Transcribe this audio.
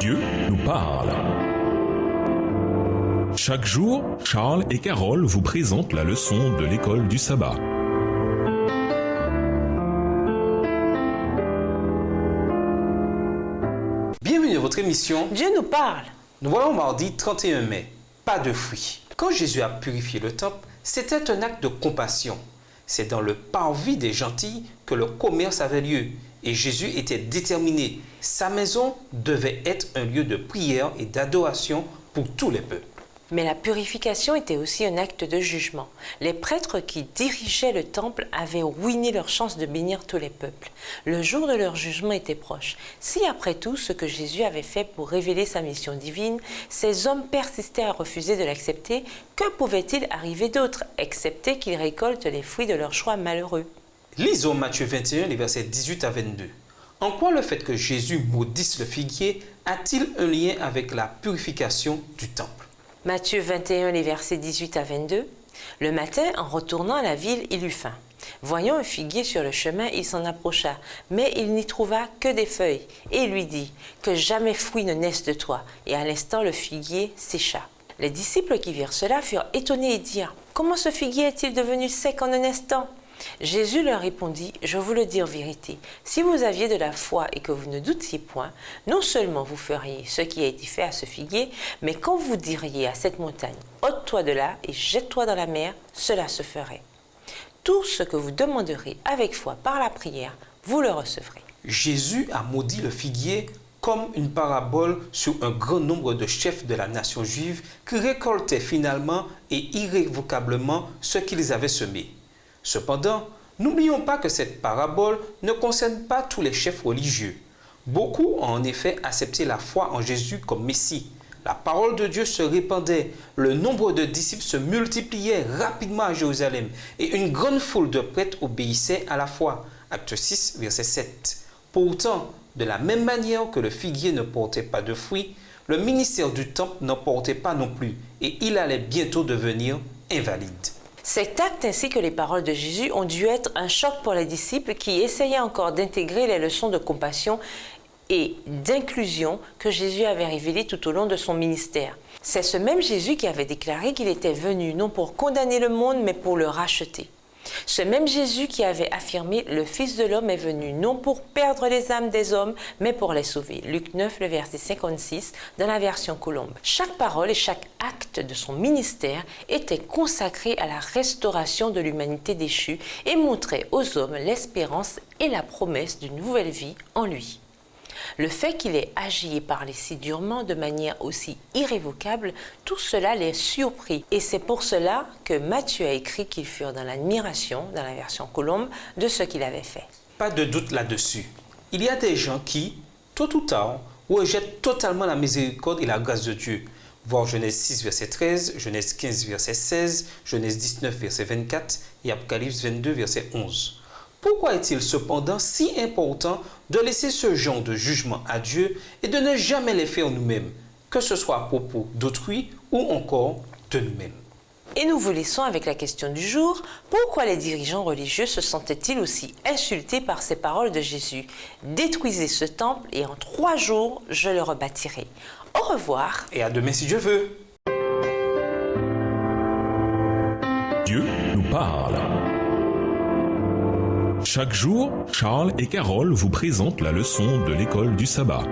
Dieu nous parle. Chaque jour, Charles et Carole vous présentent la leçon de l'école du sabbat. Bienvenue à votre émission Dieu nous parle. Nous voilà au mardi 31 mai. Pas de fruits. Quand Jésus a purifié le temple, c'était un acte de compassion. C'est dans le parvis des gentils que le commerce avait lieu. Et Jésus était déterminé. Sa maison devait être un lieu de prière et d'adoration pour tous les peuples. Mais la purification était aussi un acte de jugement. Les prêtres qui dirigeaient le temple avaient ruiné leur chance de bénir tous les peuples. Le jour de leur jugement était proche. Si après tout ce que Jésus avait fait pour révéler sa mission divine, ces hommes persistaient à refuser de l'accepter, que pouvait-il arriver d'autre, excepté qu'ils récoltent les fruits de leur choix malheureux? Lisons Matthieu 21, les versets 18 à 22. En quoi le fait que Jésus maudisse le figuier a-t-il un lien avec la purification du temple? Matthieu 21, les versets 18 à 22. Le matin, en retournant à la ville, il eut faim. Voyant un figuier sur le chemin, il s'en approcha, mais il n'y trouva que des feuilles. Et il lui dit, « Que jamais fruit ne naisse de toi. » Et à l'instant, le figuier sécha. Les disciples qui virent cela furent étonnés et dirent, « Comment ce figuier est-il devenu sec en un instant ?» Jésus leur répondit, « Je vous le dis en vérité, si vous aviez de la foi et que vous ne doutiez point, non seulement vous feriez ce qui a été fait à ce figuier, mais quand vous diriez à cette montagne, ôte-toi de là et jette-toi dans la mer, cela se ferait. Tout ce que vous demanderez avec foi par la prière, vous le recevrez. » Jésus a maudit le figuier comme une parabole sur un grand nombre de chefs de la nation juive qui récoltaient finalement et irrévocablement ce qu'ils avaient semé. Cependant, n'oublions pas que cette parabole ne concerne pas tous les chefs religieux. Beaucoup ont en effet accepté la foi en Jésus comme Messie. La parole de Dieu se répandait, le nombre de disciples se multipliait rapidement à Jérusalem et une grande foule de prêtres obéissait à la foi. Acte 6, verset 7. Pourtant, de la même manière que le figuier ne portait pas de fruits, le ministère du temple n'en portait pas non plus et il allait bientôt devenir invalide. Cet acte ainsi que les paroles de Jésus ont dû être un choc pour les disciples qui essayaient encore d'intégrer les leçons de compassion et d'inclusion que Jésus avait révélées tout au long de son ministère. C'est ce même Jésus qui avait déclaré qu'il était venu non pour condamner le monde mais pour le racheter. Ce même Jésus qui avait affirmé « Le Fils de l'homme est venu non pour perdre les âmes des hommes, mais pour les sauver ». Luc 9, le verset 56, dans la version Colombe. Chaque parole et chaque acte de son ministère était consacré à la restauration de l'humanité déchue et montrait aux hommes l'espérance et la promesse d'une nouvelle vie en lui. Le fait qu'il ait agi et parlé si durement, de manière aussi irrévocable, tout cela les surprit. Et c'est pour cela que Matthieu a écrit qu'ils furent dans l'admiration, dans la version Colombe, de ce qu'il avait fait. Pas de doute là-dessus. Il y a des gens qui, tôt ou tard, rejettent totalement la miséricorde et la grâce de Dieu. Voir Genèse 6, verset 13, Genèse 15, verset 16, Genèse 19, verset 24 et Apocalypse 22, verset 11. Pourquoi est-il cependant si important de laisser ce genre de jugement à Dieu et de ne jamais les faire nous-mêmes, que ce soit à propos d'autrui ou encore de nous-mêmes? Et nous vous laissons avec la question du jour. Pourquoi les dirigeants religieux se sentaient-ils aussi insultés par ces paroles de Jésus? Détruisez ce temple et en 3 jours, je le rebâtirai. Au revoir. Et à demain si Dieu veut. Dieu nous parle. Chaque jour, Charles et Carole vous présentent la leçon de l'école du sabbat.